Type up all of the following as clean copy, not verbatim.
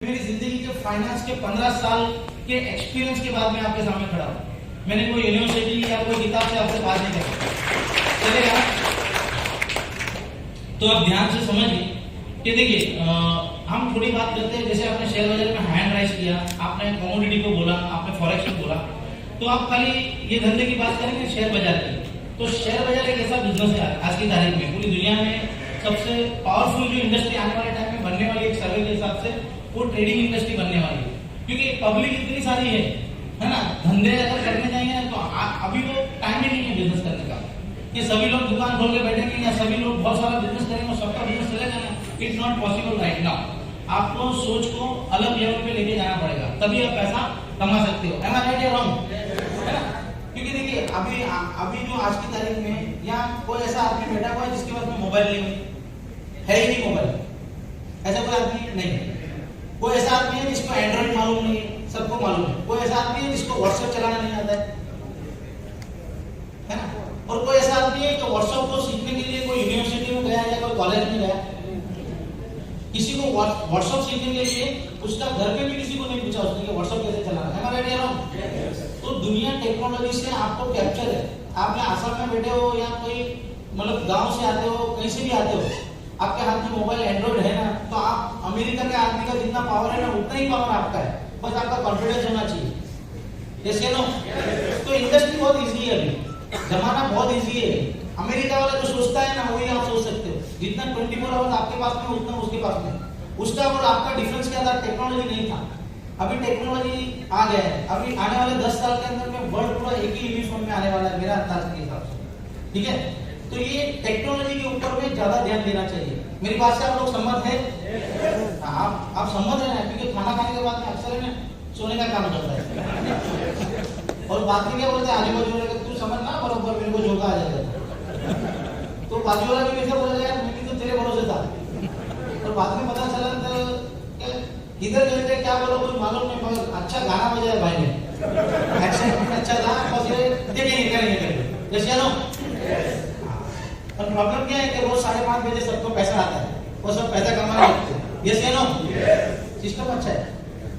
मेरी जिंदगी के फाइनेंस के 15 साल के एक्सपीरियंस के बाद मैं आपके सामने खड़ा हूँ। मैंने कोई यूनिवर्सिटी या कोई किताब से आपसे बात नहीं करी, चलेगा? तो आप ध्यान से समझिए कि देखिए हम थोड़ी बात करते हैं, जैसे आपने शेयर बाजार में हैंड राइज किया, आपने कमोडिटी को बोला, आपने फॉरेक्स को बोला, तो आप खाली ये धंधे की बात करेंगे शेयर बाजार की। तो शेयर बाजार एक ऐसा बिजनेस है आज की तारीख में पूरी दुनिया में सबसे पावरफुल जो इंडस्ट्री आने वाले टाइम में बनने वाली, एक सर्वे के हिसाब से वो ट्रेडिंग इंडस्ट्री बनने वाली है, क्योंकि पब्लिक इतनी सारी है ना। धंधे अगर करने जाएंगे तो अभी तो टाइम ही नहीं है बिजनेस करने का कि सभी लोग दुकान खोल के बैठेंगे या सभी लोग बहुत सारा बिजनेस करेंगे, सबका बिजनेस चलेगा ना। It's not possible right now. आपको सोच को अलग लेवल पे लेके जाना पड़ेगा, तभी आप पैसा कमा सकते हो। एम आई राइट या रॉन्ग? है ना? क्योंकि देखिए अभी जो आज की तारीख में या कोई ऐसा आदमी बैठा हुआ है जिसके पास में मोबाइल नहीं है ही नहीं, मोबाइल ऐसा कोई आदमी नहीं है। कोई ऐसा आदमी है जिसको एंड्रॉइड मालूम नहीं है, सबको मालूम है। कोई ऐसा आदमी है जिसको व्हाट्सएप चलाना नहीं आता है ना? और कोई ऐसा आदमी है कि व्हाट्सएप को सीखने के लिए कोई यूनिवर्सिटी में गया या कोई कॉलेज में गया। किसी को व्हाट्सएप सीखने के लिए उसका घर पे भी किसी को नहीं पूछा उसने कि व्हाट्सएप कैसे चलाना है। राइट या रॉन्ग? तो दुनिया टेक्नोलॉजी से आपको कैप्चर है। आप या आसाम में बैठे हो या कोई मतलब गांव से आते हो, कहीं से भी आते हो, आपके हाथ में मोबाइल एंड्रॉइड है ना, तो आप अमेरिका के आदमी का जितना पावर है ना उतना ही पावर आपका है, बस आपका कॉन्फिडेंस होना चाहिए। यस या नो? तो इंडस्ट्री बहुत इजी है, अभी जमाना बहुत इजी है। अमेरिका वाला जो सोचता है ना वही आप सोच सकते हो। जितना 24 आवर्स आपके पास में उतना उसके पास में। उसका और आपका डिफरेंस क्या था? टेक्नोलॉजी नहीं था। अभी टेक्नोलॉजी आ गया है। अभी आने वाले 10 साल के अंदर में वर्ल्ड पूरा एक ही यूनिफॉर्म में आने वाला है मेरा अंदाज के हिसाब से, ठीक है? तो ये टेक्नोलॉजी के ऊपर में ज्यादा ध्यान देना चाहिए। मेरी बात से आप लोग सहमत है? आप सहमत है ना? क्योंकि खाना खाने के बाद में अक्सर है ना सोने का काम करता है और बात में क्या बोलते हैं आजू बाजू वाले, तू समझ ना बरोबर मेरे को झोंका आ जाता है। तो बाजू वाला भी वैसे बोला यार मैं तो तेरे भरोसे था, और बाद में पता चला तो इधर गए थे क्या बोलो कुछ मालूम नहीं, मगर अच्छा गाना बजाया भाई ने, एक्शन अच्छा था, बस ये देखेंगे जैसे नो। और प्रॉब्लम क्या है कि रोज 5:30 बजे सबको पैसा आता है, वो सब पैसा कमाने लगते हैं। यस या नो? सिस्टम अच्छा है।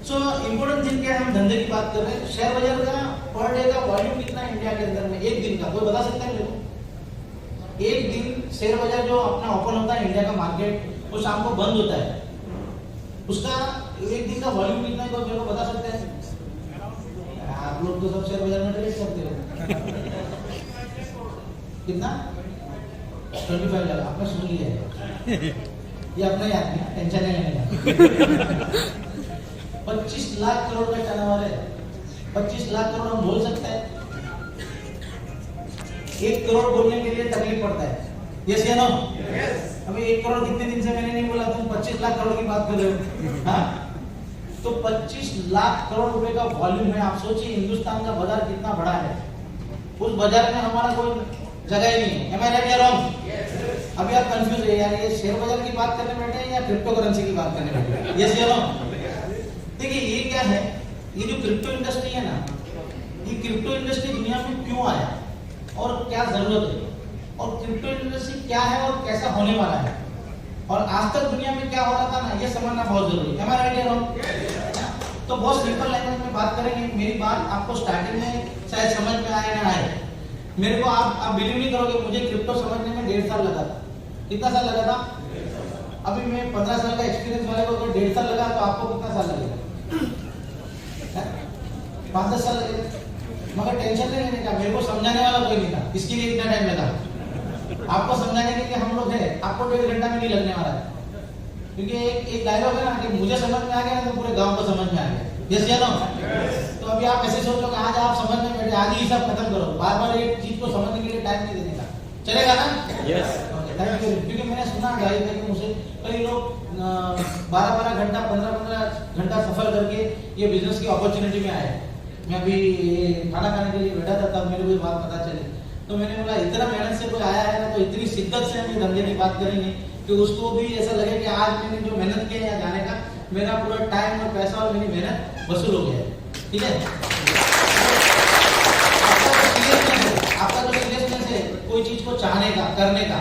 सो इम्पोर्टेंट थिंग क्या है, हम धंधे की बात कर रहे हैं। शेयर बाजार का पर डे का वॉल्यूम कितना है इंडिया के अंदर में एक दिन का, कोई बता सकता है मेरे को? एक दिन शेयर बाजार जो अपना ओपन होता है इंडिया का मार्केट, वो शाम को बंद होता है, उसका एक दिन का वॉल्यूम कितना है कोई मेरे को बता सकते हैं? आप लोग तो सब शेयर बाजार में ट्रेड करते हो। कितना? 25 लाख। आपने सुन लिया है, ये अपना ही आदमी, टेंशन नहीं लेना। 25 लाख करोड़ का टर्नओवर है। 25 लाख करोड़ हम बोल सकते हैं? 1 करोड़ बोलने के लिए तकलीफ पड़ता है। यस या नो? अभी 1 करोड़ कितने दिन से मैंने नहीं बोला, तुम 25 लाख करोड़ की बात कर रहे हो। हाँ? तो 25 लाख करोड़ रुपए का वॉल्यूम है। आप सोचिए हिंदुस्तान का बाजार कितना बड़ा है, उस बाजार में हमारा कोई जगह ही नहीं है। एम आई राइट या रॉन्ग? अभी आप कंफ्यूज है यार, ये शेयर बाजार की बात करने बैठे हैं या क्रिप्टो करेंसी की बात करने बैठे हैं? यस या नो? देखिए ये क्या है, ये जो क्रिप्टो इंडस्ट्री है ना, ये क्रिप्टो इंडस्ट्री दुनिया में क्यों आया और क्या जरूरत है, और क्रिप्टो इंडस्ट्री क्या है और कैसा होने वाला है, और आज तक दुनिया में क्या हो रहा था ना, ये समझना बहुत जरूरी है। हमारा आइडिया रॉन्ग? तो बहुत सिंपल लैंग्वेज में बात करेंगे। मेरी बात आपको स्टार्टिंग में शायद समझ में आए ना आए, मेरे को आप बिलीव नहीं करोगे, मुझे क्रिप्टो समझने में 1.5 साल लगा था। कितना साल लगा था? अभी मैं 15 साल का एक्सपीरियंस वाले को 1.5 साल लगा, तो आपको कितना साल लगेगा? 5-10 साल लगेगा। मगर टेंशन नहीं लेने का, मेरे को समझाने वाला कोई नहीं था, इसके लिए इतना टाइम लगा। आपको समझाने के लिए हम लोग है, आपको 1.5 घंटा में नहीं लगने वाला है, क्योंकि एक डायलॉग है ना कि मुझे समझ में आ गया तो पूरे गांव को समझ में आ गया। यस या नो? तो अभी आप ऐसे सोचो कि आज आप समझ में बैठे, आज ही सब खत्म करो, बार बार एक चीज को समझने के लिए टाइम नहीं देने का, चलेगा ना? यस। Thank you. क्योंकि मैंने सुना गाइस है कि मुझे कई लोग 12-12 घंटा 15-15 घंटा सफर करके ये बिजनेस की अपॉर्चुनिटी में आए। मैं अभी खाना खाने के लिए बैठा था, तब मेरे को बात पता चली, तो मैंने बोला इतना मेहनत से कोई आया है ना, तो इतनी शिद्दत से हम धंधे की बात करेंगे कि उसको भी ऐसा लगे कि आज मैंने जो मेहनत किया है जाने का, मेरा पूरा टाइम और पैसा और मेरी मेहनत वसूल हो गया है। ठीक है? आपका जो सीरियसनेस है कोई चीज को चाहने का, करने का,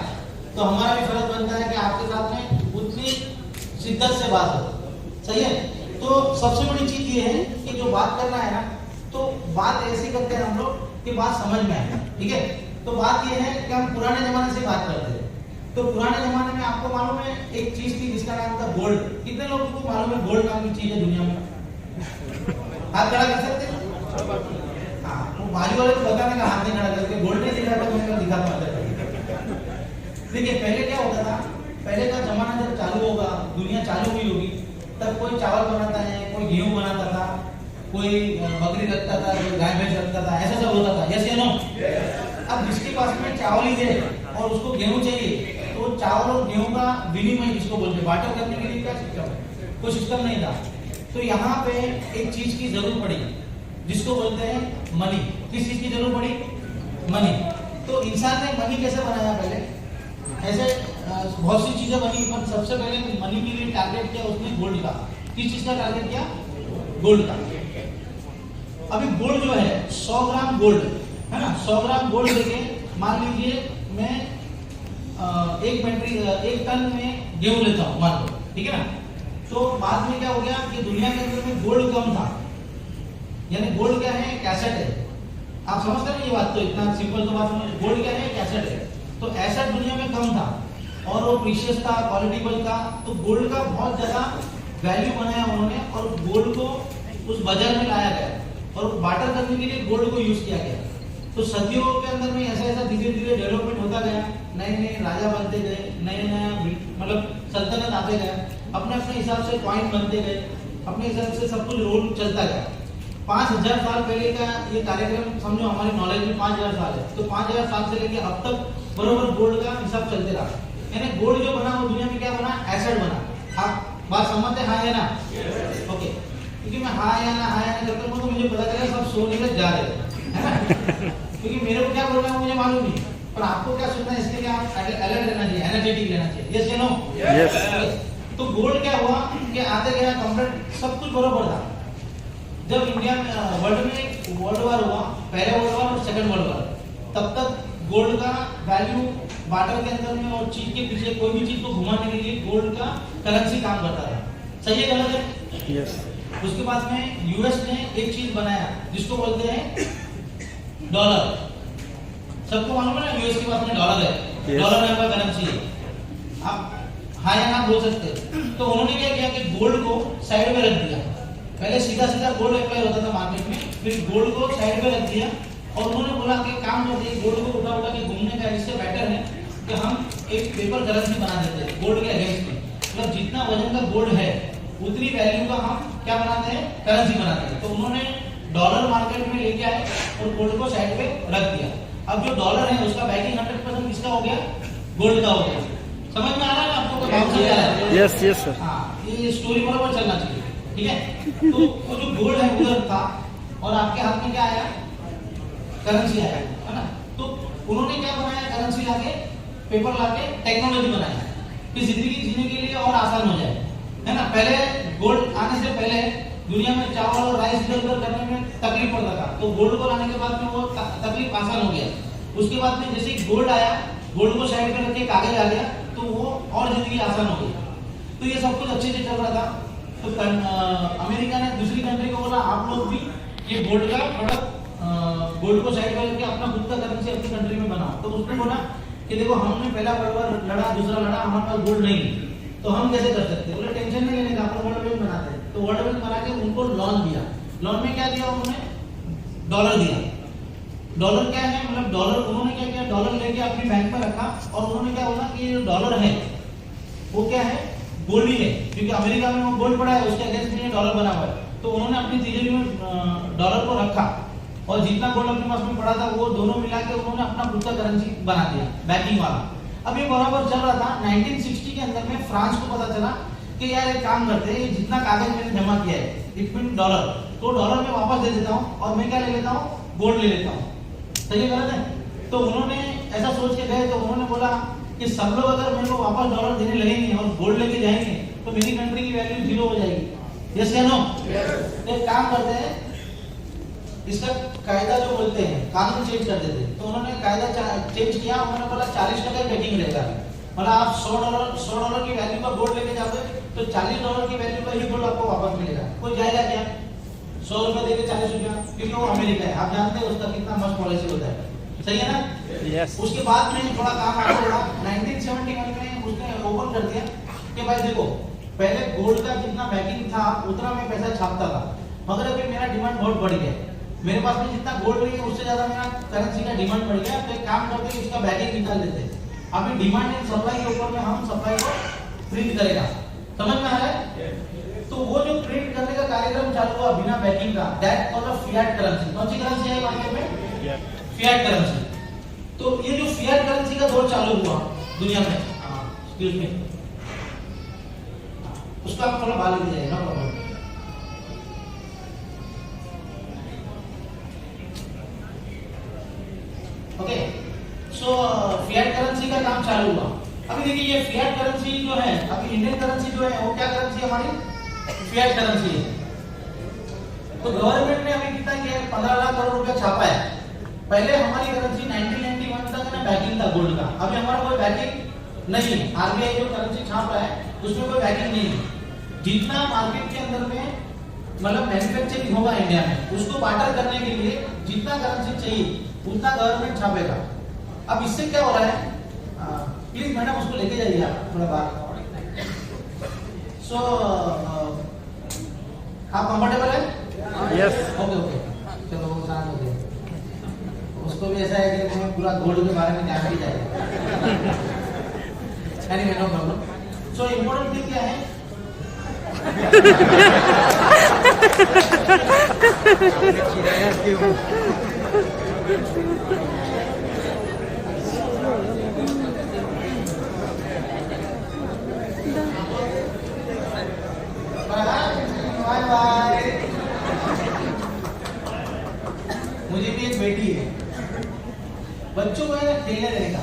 तो हमारा भी फर्ज बनता है कि आपके साथ में उतनी शिद्दत से बात हो। सही है? सबसे बड़ी चीज ये है कि जो बात करना है ना, तो बात ऐसी करते हैं हम लोग कि बात समझ में आए, ठीक है। तो बात ये है कि हम पुराने जमाने से बात करते हैं। तो पुराने जमाने में आपको मालूम है एक चीज थी जिसका नाम था गोल्ड। कितने लोगों को मालूम है गोल्ड नाम की चीज है दुनिया में? हाथ खड़ा कर सकते हैं? हाँ, वो बाजू वाले को बताने का हाथ नहीं खड़ा करके गोल्ड नहीं दिखा तो मैं दिखाता हूँ। देखिए पहले क्या होता था, पहले का जमाना जब चालू होगा, दुनिया चालू हुई होगी, तब कोई चावल बनाता है, कोई गेहूं बनाता था, कोई बकरी रखता था, कोई गाय भैंस रखता था, ऐसा सब होता था। यस या नो? अब जिसके पास में चावल ही है और उसको गेहूं चाहिए, तो चावल और गेहूं का विनिमय जिसको बोलते हैं, बार्टर करने के लिए क्या सिस्टम है? कोई सिस्टम नहीं था। तो यहाँ पे एक चीज की जरूरत पड़ी जिसको बोलते हैं मनी। किस चीज की जरूरत पड़ी? मनी। तो इंसान ने मनी कैसे बनाया? पहले ऐसे बहुत सी चीजें बनी, पर सबसे पहले मनी के लिए टारगेट किया उसने गोल्ड का। किस चीज का टारगेट किया? गोल्ड का। अभी गोल्ड जो है 100 ग्राम गोल्ड है ना, 100 ग्राम गोल्ड लेके मान लीजिए मैं एक टन में गेहूं लेता हूं, मान लो, ठीक है ना। तो बाद में क्या हो गया कि दुनिया के अंदर में गोल्ड कम था, यानी गोल्ड क्या है? एक एसेट है। आप समझते हैं ये बात? तो इतना सिंपल तो बात नहीं। गोल्ड क्या है? एक एसेट है। तो एसेट दुनिया में कम था और वो प्रीशियस था, क्वालिटेबल था। तो गोल्ड का बहुत ज्यादा वैल्यू बनाया उन्होंने और गोल्ड को उस बाजार में लाया गया और बार्टर करने के लिए गोल्ड को यूज किया गया। तो सदियों के अंदर में ऐसा ऐसा धीरे धीरे डेवलपमेंट होता गया, नए नए राजा बनते गए, नए नए मतलब सल्तनत आते गए, अपने अपने हिसाब से पॉइंट बनते गए, अपने हिसाब से सब कुछ रोल चलता गया। 5000 साल पहले का ये कार्यक्रम समझो, हमारी नॉलेज में 5000 साल है। तो 5000 साल से लेके अब तक बरोबर गोल्ड का हिसाब चलते रहा। यानी गोल्ड जो बना वो दुनिया में क्या बना? एसेट बना। आप बात समझते हैं? हाँ या ना? ओके। क्योंकि मैं हाँ या ना करता हूँ तो मुझे पता चला सब सोने में जा रहे हैं, है ना? क्योंकि मेरे को क्या बोलना है मुझे मालूम नहीं, पर आपको क्या सुनना है इसके लिए आप अलर्ट रहना चाहिए, एनर्जेटिक रहना चाहिए। यस या नो? यस। तो गोल्ड क्या हुआ कि आते गया कंप्लीट सब कुछ बराबर था। जब इंडिया में वर्ल्ड में वर्ल्ड वार हुआ, पहले वर्ल्ड वार और सेकंड वर्ल्ड वार, तब तक गोल्ड का वैल्यू बार्टर के अंदर में और चीज के पीछे कोई भी चीज को घुमाने के लिए गोल्ड का करेंसी काम करता था। सही है गलत है? यस। उसके बाद में यूएस ने एक चीज बनाया जिसको बोलते हैं डॉलर। सबको मालूम है ना यूएस के पास में डॉलर है। yes. डॉलर नाम का करेंसी है। आप हाँ या ना बोल सकते हैं। तो उन्होंने क्या किया कि गोल्ड को साइड में रख दिया। पहले सीधा सीधा गोल्ड अप्लाई होता था मार्केट में, फिर गोल्ड को साइड में रख दिया और उन्होंने बोला कि काम करते हैं गोल्ड को उठा उठा के घूमने का, इससे बेटर है कि हम एक पेपर करेंसी बना देते हैं गोल्ड के अगेंस्ट में। मतलब जितना वजन का गोल्ड है उतनी वैल्यू का हम क्या बनाते हैं? करेंसी बनाते हैं। तो उन्होंने डॉलर मार्केट में लेके आए और गोल्ड को साइड पे रख दिया। अब जो डॉलर है उसका बैकिंग 100% किसका हो गया? गोल्ड का हो गया। समझ में आ रहा है आपको? Yes yes sir. हाँ, ये स्टोरी बराबर चलना चाहिए, ठीक है। तो वो जो गोल्ड है उधर था और आपके हाथ में क्या आया? करेंसी आया, है ना। तो उन्होंने क्या बनाया? करेंसी लाके, पेपर लाके टेक्नोलॉजी बनाया कि जिंदगी जीने के लिए और आसान हो जाए, है ना। पहले गोल्ड आने से पहले दुनिया में चावल और राइस इधर करने में तकलीफ पड़ता था, तो गोल्ड को लाने के बाद में वो तकलीफ आसान हो गया। उसके बाद में जैसे गोल्ड आया, गोल्ड को साइड में रख के कागज आ गया, तो वो और जिंदगी आसान हो गई। तो ये सब कुछ अच्छे से चल रहा था। तो अमेरिका ने दूसरी कंट्री को बोला आप लोग भी ये गोल्ड का प्रोडक्ट, गोल्ड को साइड में रख के अपना खुद का करेंसी अपनी कंट्री में बनाओ। तो उसने बोला कि देखो हमने पहला वर्ल्ड वार लड़ा, दूसरा लड़ा, हमारे पास गोल्ड नहीं, तो हम कैसे कर सकते हैं? बोले टेंशन नहीं लेने का, अपन वर्ल्ड बैंक बनाते हैं। तो वर्ल्ड बैंक बना के उनको लोन दिया। लोन में क्या दिया उन्होंने? डॉलर दिया। डॉलर क्या है? मतलब डॉलर उन्होंने क्या किया? डॉलर लेके अपनी बैंक में रखा और उन्होंने क्या बोला कि ये डॉलर है वो क्या है? गोल्ड ही है, क्योंकि अमेरिका में वो गोल्ड पड़ा है, उसके अगेंस्ट में डॉलर बना हुआ है। तो उन्होंने अपनी तिजोरी में डॉलर को रखा और जितना गोल्ड अपने पास में पड़ा था वो दोनों मिला के उन्होंने अपना खुद का करेंसी बना दिया, बैंकिंग वाला। अब ये बराबर चल रहा था। 1960 के अंदर में फ्रांस को पता चला कि यार एक काम करते हैं, जितना कागज मैंने जमा किया है इट मीन डॉलर, तो डॉलर में वापस दे देता हूँ और मैं क्या ले लेता हूँ? गोल्ड ले लेता हूँ। सही गलत है? तो उन्होंने ऐसा सोच के गए, तो उन्होंने बोला कि सब लोग अगर मेरे को वापस डॉलर देने लगेंगे और गोल्ड लेके जाएंगे तो मेरी कंट्री की वैल्यू 0 हो जाएगी। यस या नो? एक काम करते हैं, इसका कायदा जो बोलते हैं कानून चेंज कर देते हैं। तो उन्होंने कायदा चेंज किया। उन्होंने बोला 40% बैकिंग रहेगा। मतलब आप $100 की वैल्यू का गोल्ड लेके जाते तो $40 की वैल्यू का ही गोल्ड आपको वापस मिलेगा। कोई जाएगा क्या? 100 रुपए देके 40 रुपया, क्योंकि वो अमेरिका है, आप जानते हैं उसका कितना मस्त पॉलिसी होता है, सही है ना? Yes. उसके बाद में थोड़ा काम आगे बढ़ा, 1971 में उसने ओपन कर दिया कि भाई देखो पहले गोल्ड का जितना बैकिंग था उतना मैं पैसा छापता था, मगर अभी मेरा डिमांड बहुत बढ़ गया, मेरे पास में जितना गोल्ड नहीं है उससे ज्यादा मेरा करेंसी का डिमांड बढ़ गया, तो एक काम करते हैं इसका बैकिंग निकाल देते हैं। अभी डिमांड एंड सप्लाई के ऊपर में हम सप्लाई को प्रिंट करेगा, समझ में आ रहा है? तो वो जो प्रिंट करने का कार्यक्रम चालू हुआ बिना बैकिंग का, that called a fiat currency. कौन सी करेंसी है मार्केट में? Fiat currency. तो ये जो फिएट करेंसी का दौर चालू हुआ दुनिया में, एक्सक्यूज मी, उसका आप थोड़ा बाल ले जाइए, नो प्रॉब्लम। ओके, सो फिएट करेंसी का काम चालू हुआ। अभी देखिए ये फिएट करेंसी जो है, अभी इंडियन करेंसी जो है वो क्या करेंसी है हमारी? फिएट करेंसी है। तो गवर्नमेंट ने अभी कितना किया है? 15 लाख करोड़ रुपया छापा है। पहले हमारी करेंसी 1991 तक ना बैकिंग था गोल्ड का, अभी हमारा कोई बैकिंग नहीं है। आरबीआई जो करेंसी छाप रहा है उसमें कोई बैकिंग नहीं है। जितना मार्केट के अंदर में मतलब मैन्युफैक्चरिंग होगा इंडिया में, उसको बार्टर करने के लिए जितना करेंसी चाहिए उतना गवर्नमेंट छापेगा। अब इससे क्या हो रहा है? प्लीज मैडम उसको लेके जाइए आप थोड़ा बाहर। सो आप कंफर्टेबल है? Yes. ओके ओके, चलो वो शांत हो गया। उसको भी ऐसा है कि हमें पूरा गोल्ड के बारे में जान भी जाएगा। Anyway no problem. So important thing क्या है? Bye bye. मुझे भी एक बेटी है। बच्चों को है ना खेलने देने का,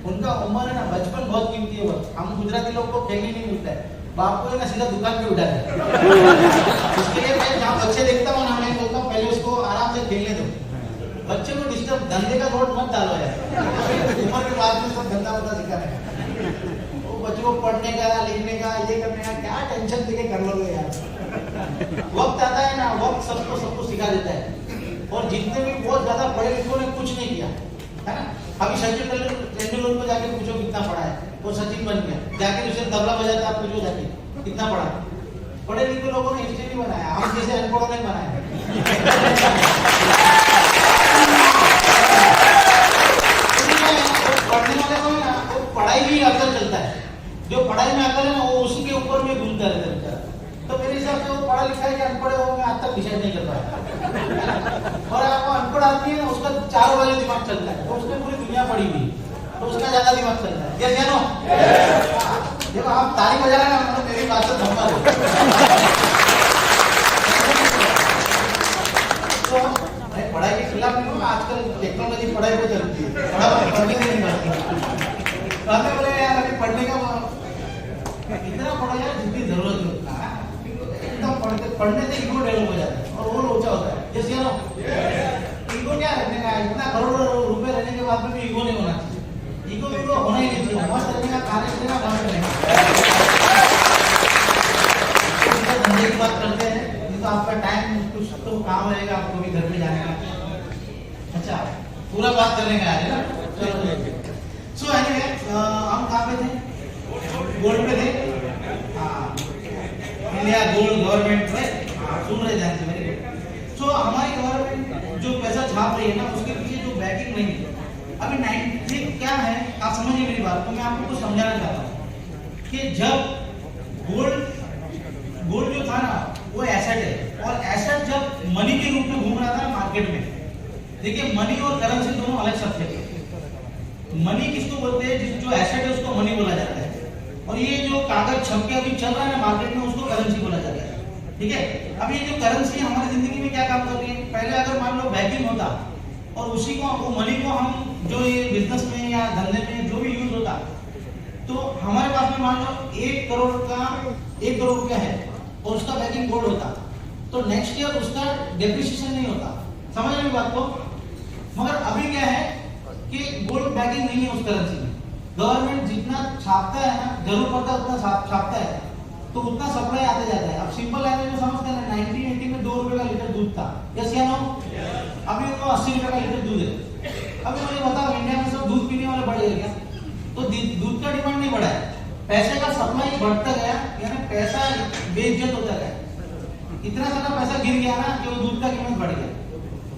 उनका उम्र है ना, बचपन बहुत कीमती है। हम गुजराती लोग को खेलने नहीं मिलता है, बाप को है ना सीधा दुकान पे उठा है। इसके लिए मैं जहाँ बच्चे देखता हूँ ना, मैं बोलता हूँ पहले उसको आराम से खेलने दो, बच्चे को डिस्टर्ब, धंधे का लोड मत डालो यार। उम्र के बाद में सब धंधा वंधा सिखाने का, वो बच्चों को पढ़ने का, लिखने का, ये करने का क्या टेंशन देके कर लोगे यार। वक्त आता है ना, वक्त सबको सिखा देता है। और जितने भी बहुत ज्यादा पढ़े लिखों ने कुछ नहीं किया है ना। अभी सचिन तेंदुलकर को जाके पूछो कितना पढ़ा है, वो सचिन बन गया, जाके उसे तबला बजाता आप पूछो जाके कितना पढ़ा। पढ़े लिखे लोगों ने हिस्ट्री नहीं बनाया, हम जैसे अनपढ़ों ने बनाया। पढ़ने वाले को ना वो पढ़ाई भी अकल चलता है, जो पढ़ाई में अकल है ना वो उसी के ऊपर में घूमता रहता है। तो मेरे हिसाब से वो पढ़ा लिखा है कि अनपढ़ हो, मैं आज तक डिसाइड नहीं कर पाया। और आपको अनपढ़ आदमी है ना, उसका चारों वाले दिमाग चलता है, तो उसने पूरी दुनिया पढ़ी हुई, तो उसका ज्यादा दिमाग चलता है। यस या नो? देखो आप ताली बजा रहे हैं, मेरी बात से धम्मा दो। तो मैं पढ़ाई के खिलाफ नहीं हूँ, आजकल टेक्नोलॉजी पढ़ाई को चलती है, पढ़ने से नहीं पढ़ती। तो बोले यार अभी पढ़ने का इतना पढ़ा यार जितनी जरूरत है उतना, एकदम पढ़ने से ईगो डेवलप हो जाता है और वो लोचा होता है। जैसे नो ईगो क्या रखने का, इतना करोड़ों रुपए रहने के बाद भी ईगो नहीं होना चाहिए। ईगो होना ही नहीं चाहिए, मस्त रहने का, खाने पीने का, मस्त रहने का। धंधे की बात करते हैं, नहीं तो आपका टाइम कुछ तो काम रहेगा, आपको भी घर में जाने का। अच्छा पूरा बात करने का है ना। सो एनीवे हम कहाँ पे थे? गोल्ड पे थे। हाँ, इंडिया गोल्ड गवर्नमेंट में सुन रहे ध्यान से मेरे को। सो हमारी गवर्नमेंट जो पैसा छाप रही है ना, उसके पीछे जो बैकिंग नहीं है। अभी 93 क्या है, आप समझिए मेरी बात, तो मैं आपको कुछ समझाना चाहता हूँ कि जब गोल्ड जो था ना वो एसेट है, और एसेट जब मनी के रूप में घूम रहा था मार्केट में। देखिए मनी और करेंसी दोनों अलग शब्द है। मनी किसको बोलते हैं? जो एसेट है उसको मनी बोला जाता है, और ये जो कागज छप के अभी चल रहा है ना मार्केट में, उसको करेंसी बोला जाता है। ठीक है, अब ये जो करेंसी हमारी जिंदगी में क्या काम कर रही है? पहले अगर मान लो बैकिंग होता और उसी को वो मनी को हम जो ये बिजनेस में या धंधे में जो भी यूज होता, तो हमारे पास में मान लो 1 करोड़ रुपया है और उसका बैकिंग गोल्ड होता, तो नेक्स्ट ईयर उसका डेप्रिसिएशन नहीं होता। समझ रहे बात को? मगर अभी क्या है कि गोल्ड बैकिंग नहीं है उस करेंसी में। गवर्नमेंट जितना छापता है ना, जरूर पड़ता है उतना छापता है, तो उतना सप्लाई आते जाता है। अब सिंपल लैंग्वेज में समझते हैं, था, यस या नो? अभी वो 80 रुपए का लीटर दूध है। अभी मुझे बताओ इंडिया में सब दूध पीने वाले बढ़ गए क्या? तो दूध का डिमांड नहीं बढ़ा है, पैसे का सप्लाई बढ़ता गया, यानी पैसा बेइज्जत होता गया। इतना सारा पैसा गिर गया ना कि वो दूध का कीमत बढ़ गया।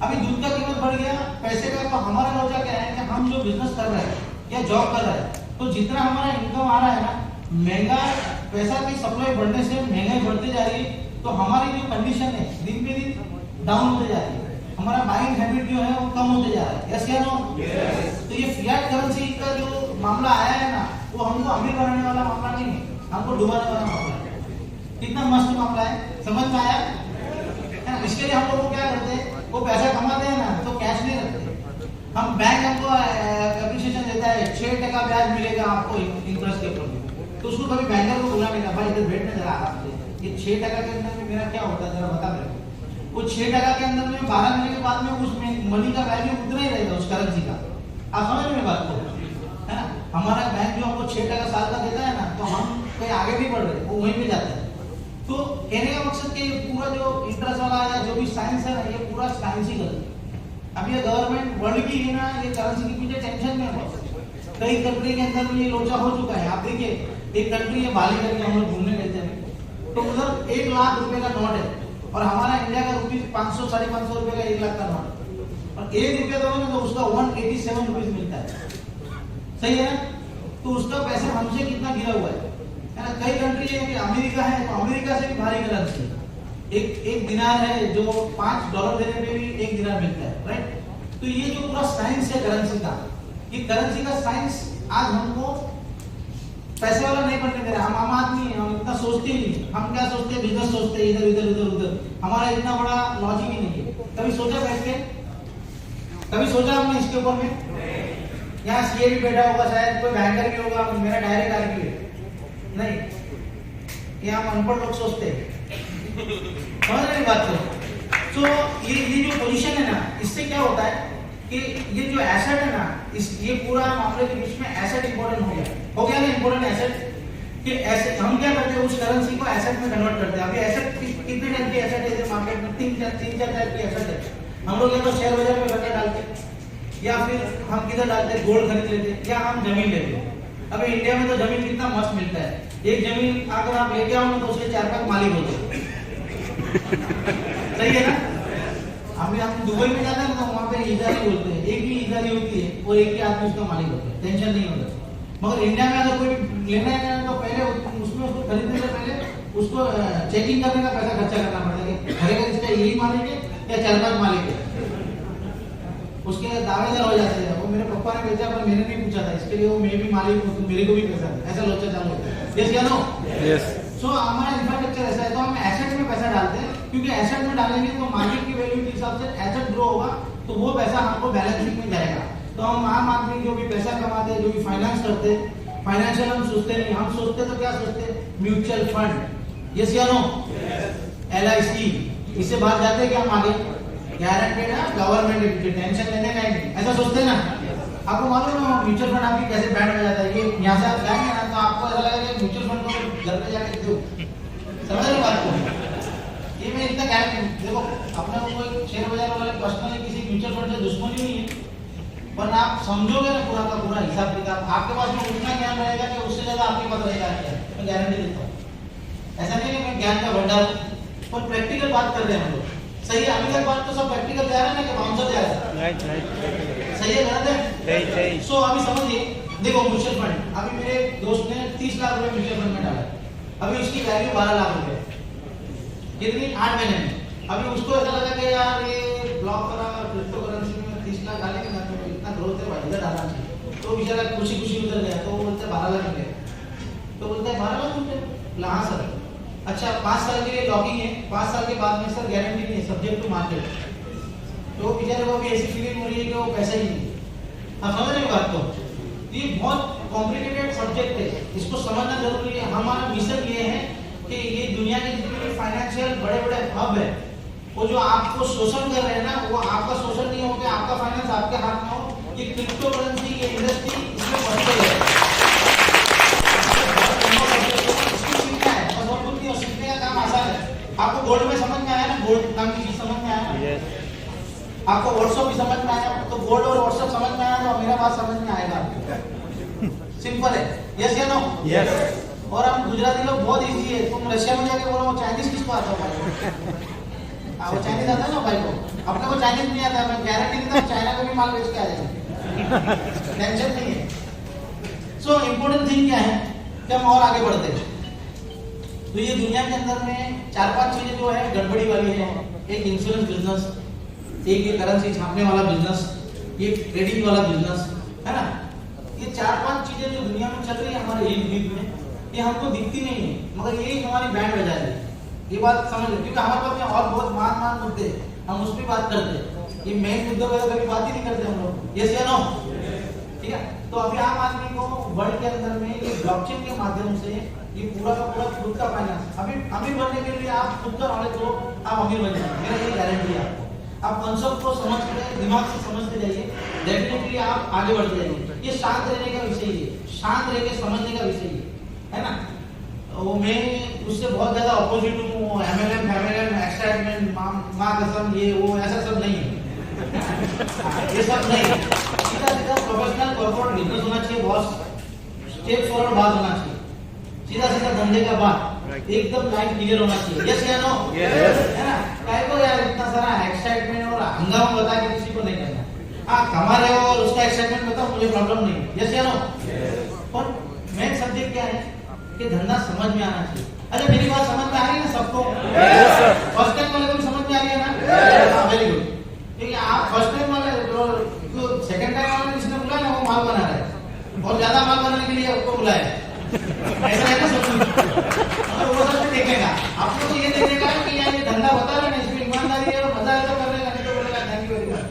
अभी दूध का कीमत बढ़ गया, पैसे का, तो हमारा लोचा क्या है कि हम जो बिजनेस कर रहे हैं या जॉब कर रहे हैं, तो जितना हमारा इनकम आ रहा है ना, महंगा पैसा की सप्लाई बढ़ने से महंगाई बढ़ती जा रही है, तो हमारी जो कंडीशन है दिन पे दिन डाउन होते जा रही है, हमारा बाइंग हैबिट जो है वो कम होते जा रहा है, यस या नो? तो ये फियाट करेंसी का जो मामला आया है ना, वो हमको अमीर बनाने वाला मामला नहीं है, हमको डुबाने वाला मामला है। कितना मस्त मामला है, समझ में आया? इसके लिए हम लोग क्या करते हैं, वो पैसा कमाते हैं ना तो कैश नहीं रखते, हम बैंक हमको एप्रिसिएशन देता है, 6% ब्याज मिलेगा आपको इंटरेस्ट के ऊपर, तो उसको कभी बैंकर को बुलाने का, भाई इधर बैठने जरा आराम से, ये 6% के अंदर में मेरा क्या होता है जरा बता मेरे को। वो 6% के अंदर में 12 महीने के बाद में उस मनी का वैल्यू उतना ही रहेगा, उस करेंसी का। आप समझ रहे बात को, है ना? हमारा बैंक जो हमको 6% साल का देता है ना, तो हम कहीं आगे भी बढ़ रहे, वो वहीं पे जाते हैं। तो कहने का मकसद कि पूरा जो इंटरेस्ट वाला या जो भी साइंस है ना, ये पूरा साइंस ही गलत है। अब ये गवर्नमेंट वर्ल्ड की है ना, ये करेंसी की पीछे टेंशन में है बस। कई कंट्री के अंदर में ये लोचा हो चुका है। आप देखिए एक कंट्री है बाली करके, हम लोग घूमने गए थे, तो उधर 1 लाख रुपए का नोट है, और हमारा इंडिया का रुपीज 500 साढ़े 500 रुपए का 1 लाख का नोट, और 1 रुपया दोगे ना तो उसका 187 रुपीज मिलता है, सही है ना? तो उसका पैसा हमसे कितना गिरा हुआ है ना? कई कंट्री है कि अमेरिका है, तो अमेरिका से भी भारी करेंसी, एक दिनार है जो $5 देने पे भी 1 दिनार मिलता है, राइट? तो ये जो पूरा साइंस है करेंसी का, ये करेंसी का साइंस आज हमको पैसे वाला नहीं बनने दे रहा। हम आम आदमी हैं, हम इतना सोचते ही नहीं। हम क्या सोचते हैं, बिजनेस सोचते हैं, इधर इधर उधर उधर, हमारा इतना बड़ा लॉजिक ही नहीं है। कभी सोचा बैठ के, कभी सोचा हमने इसके ऊपर में? यहाँ सीए भी बैठा होगा, शायद कोई बैंकर भी होगा, मेरा डायरेक्ट आरपी है नहीं, ये हम अनपढ़ लोग सोचते हैं, समझ रहे बात को? तो ये जो पोजीशन है ना, इससे क्या होता है कि ये जो एसेट है ना, ये पूरा मामले के बीच में एसेट इंपॉर्टेंट हो गया ना, इंपॉर्टेंट एसेट कि एसेट हम क्या करते हैं, उस करेंसी को एसेट में कन्वर्ट करते हैं। अभी एसेट कितने टाइप के एसेट है मार्केट में? 3-4 टाइप के एसेट है। हम लोग या तो शेयर बाजार में करके डालते हैं, या फिर हम किधर डालते हैं, गोल्ड खरीद लेते हैं, या हम जमीन लेते हैं। अभी इंडिया में तो जमीन कितना मस्त मिलता है, एक जमीन अगर आप लेके आओ ना तो उसके 4-5 मालिक होते हैं, सही है ना? अभी हम दुबई में जाते हैं तो वहाँ पे इजारी बोलते हैं, एक ही इजारी होती है और एक ही आदमी उसका मालिक होता है, टेंशन नहीं होता। मगर इंडिया में अगर कोई लेना है तो पहले उसमें उसको खरीदने से पहले उसको चेकिंग करने का पैसा खर्चा करना पड़ता है कि खरीदे इसका यही मालिक है या 4-5 मालिक है, उसके दावेदार हो जाते हैं। वो मेरे पापा ने बेचा पर मैंने नहीं पूछा था, इसके लिए वो मैं भी मालिक हूँ तो मेरे को भी पैसा है, ऐसा लोचा चालू होता है, यस या नो? यस। सो हमारा इंफ्रास्ट्रक्चर ऐसा है, तो हम एसेट में पैसा डालते हैं, क्योंकि एसेट में डालेंगे तो मार्केट की वैल्यू के हिसाब से एसेट ग्रो होगा, तो वो पैसा हमको बैलेंस शीट में जाएगा। तो हम आम आदमी जो भी पैसा कमाते हैं, जो भी फाइनेंस करते हैं, फाइनेंशियल हम सोचते नहीं, हम सोचते तो क्या सोचते हैं, म्यूचुअल फंड, यस या नो? LIC, इससे बाहर जाते हैं कि हम आगे गारंटेड है, गवर्नमेंट टेंशन लेने का नहीं, ऐसा सोचते हैं ना? आपको मालूम है म्यूचुअल फंड आपकी कैसे बैंड में जाता है? ये यहाँ से आप जाएंगे ना तो आपको ऐसा लगेगा कि म्यूचुअल फंड को घर पे जाके दो, समझ रहे बात को? ये मैं इतना गारंटी, देखो अपने को कोई शेयर बाजार वाले पर्सनली किसी म्यूचुअल फंड से दुश्मनी नहीं है, पर आप समझोगे ना पूरा का पूरा हिसाब किताब, आपके पास में उतना ज्ञान रहेगा कि उससे ज्यादा आपके पास रहेगा, मैं गारंटी देता हूँ। ऐसा नहीं कि मैं ज्ञान का भंडार, पर प्रैक्टिकल बात कर रहे हैं हम लोग, सही है? अभी तक बात तो सब प्रैक्टिकल जा रहा है ना, कि बाउंसर जा रहा है, राइट, सही है, गलत है? सही। सो अभी समझिए, देखो म्यूचुअल फंड, अभी मेरे दोस्त ने 30 लाख रुपए म्यूचुअल फंड में डाला, अभी उसकी वैल्यू 12 लाख रुपए, कितनी? 8 महीने में। अभी उसको ऐसा लगा कि यार ये ब्लॉक करा क्रिप्टो करेंसी में 30 लाख डालेंगे ना तो इतना ग्रोथ है भाई, इधर डालना चाहिए, तो बेचारा खुशी खुशी उधर गया, तो वो बोलते 12 लाख रुपए, तो बोलते हैं 12 लाख रुपए हाँ सर, अच्छा 5 साल के लिए लॉकिंग है, 5 साल के बाद में सर गारंटी नहीं है, सब्जेक्ट टू मार्केट, तो बेचारे को अभी ऐसी फीलिंग हो रही है कि वो पैसा ही नहीं है। आप समझ रहे हो बात को? ये बहुत कॉम्प्लिकेटेड सब्जेक्ट है, इसको समझना जरूरी है। हमारा मिशन ये है कि ये दुनिया के जितने भी फाइनेंशियल बड़े बड़े हब है, वो जो आपको शोषण कर रहे हैं ना, वो आपका शोषण नहीं हो कि आपका फाइनेंस आपके हाथ में हो। ये क्रिप्टो करेंसी की इंडस्ट्री इसमें बढ़ते है, इसको सीखना है, और बहुत कुछ नहीं, सीखने का काम आसान है। आपको गोल्ड में समझ में आया ना, गोल्ड नाम की चीज समझ में आया ना? आपको व्हाट्सएप भी समझ में आया, तो गोल्ड और व्हाट्सएप समझ में आया तो मेरा बात समझ में आएगा। सिंपल है, यस या नो? यस। और हम गुजराती लोग बहुत इजी है, तुम रशिया में जाके बोलो वो चाइनीज किसको आता है भाई? वो चाइनीज आता है ना भाई को, अपने को चाइनीज नहीं आता, मैं गारंटी देता हूँ चाइना को भी माल बेच के आ जाएंगे, टेंशन नहीं है। सो इम्पोर्टेंट थिंग क्या है कि हम और आगे बढ़ते हैं। तो ये दुनिया के अंदर में 4-5 चीजें जो है गड़बड़ी वाली है। एक इंश्योरेंस बिजनेस, एक ये करेंसी छापने वाला बिजनेस, ये ट्रेडिंग वाला बिजनेस, है ना? ये 4-5 चीजें जो दुनिया में चल रही है हमारे इर्द गिर्द में, ये हमको दिखती नहीं है, मगर यही हमारी बैंड बजा रही है। ये बात समझ लो, क्योंकि हमारे पास में और बहुत मान मुद्दे हम उस पर बात करते हैं, ये मेन मुद्दों पर कभी बात ही नहीं करते हम लोग, यस या नो? ठीक है, तो अभी आम आदमी को वर्ल्ड के अंदर में ये ब्लॉकचेन के माध्यम से ये पूरा का पूरा खुद का फाइनेंस, अभी अमीर बनने के लिए आप खुद का नॉलेज हो, आप अमीर बन जाएंगे, मेरा ये गारंटी है आपको। आप कॉन्सेप्ट को समझ के दिमाग से समझते जाइए, डेफिनेटली आप आगे बढ़ते जाइए। ये शांत रहने का विषय है, शांत रह के समझने का विषय है ना? वो मैं उससे बहुत ज्यादा अपोजिट हूँ, एमएलएम फैमिलियम एक्साइटमेंट माँ कसम ये वो ऐसा सब नहीं है। ये सब नहीं, सीधा सीधा प्रोफेशनल कॉर्पोरेट बिजनेस होना चाहिए बॉस, स्टेप फॉरवर्ड बात होना चाहिए, सीधा सीधा धंधे का बात, एकदम लाइन क्लियर होना चाहिए, यस या नो? है ना? काय को यार इतना सारा एक्साइटमेंट और हंगामा बता के किसी को नहीं करना। हाँ कमा रहे हो और उसका एक्साइटमेंट बताओ, मुझे प्रॉब्लम नहीं है, यस या नो? और मेन सब्जेक्ट क्या है कि धंधा समझ में आना चाहिए। अरे मेरी बात समझ में आ रही है ना सबको? फर्स्ट टाइम वाले को भी समझ में आ रही है ना? Very good. क्योंकि आप फर्स्ट टाइम वाले जो सेकंड टाइम वाले जिसने बुलाया ना वो माल बना रहा है, और ज्यादा माल बनाने के लिए आपको बुलाया, ऐसा है ना सब कुछ। और वो सब देखेगा, आपको तो ये देखेगा कि यार ये धंधा बता रहे हैं, इसमें ईमानदारी है और मजा है तो करने का, नहीं तो बोलेगा थैंक यू वेरी मच।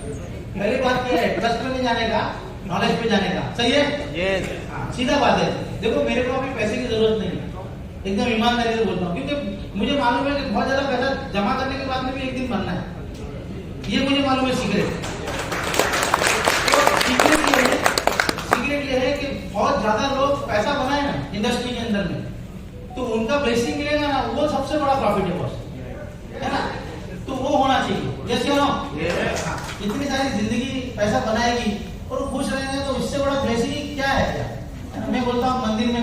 पहली बात ये है ट्रस्ट में नहीं जाने का, नॉलेज पे जाने का, सही है? यस। सीधा बात है। देखो मेरे को अभी पैसे की जरूरत नहीं है, एकदम ईमानदारी से बोलता हूँ, क्योंकि मुझे मालूम है कि बहुत ज्यादा पैसा जमा करने के बाद में भी एक दिन बनना है, ये मुझे मालूम है सीक्रेट। तो सीक्रेट ये है कि बहुत ज्यादा लोग पैसा बनाए ना इंडस्ट्री के अंदर में, तो उनका ब्लेसिंग मिलेगा ना, वो सबसे बड़ा प्रॉफिट है बॉस, है ना? तो वो होना चाहिए, यस या नो? इतनी सारी जिंदगी पैसा बनाएगी और खुश रहेंगे तो इससे बड़ा ब्लेसिंग क्या है? क्या मैं बोलता हूँ मंदिर में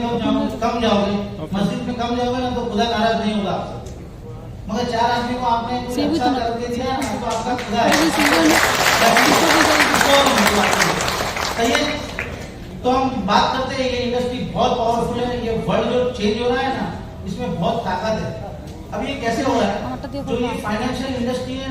कम जाओगे, मस्जिद में कम जाओगे ना तो खुदा नाराज नहीं होगा आपसे, मगर 4 आदमी को आपने कुछ अच्छा करके दिया ना तो आपका खुदा है, सही है? तो हम बात करते हैं ये इंडस्ट्री बहुत पावरफुल है, ये वर्ल्ड जो चेंज हो रहा है ना इसमें बहुत ताकत है। अब ये कैसे हो रहा है? जो ये फाइनेंशियल इंडस्ट्री है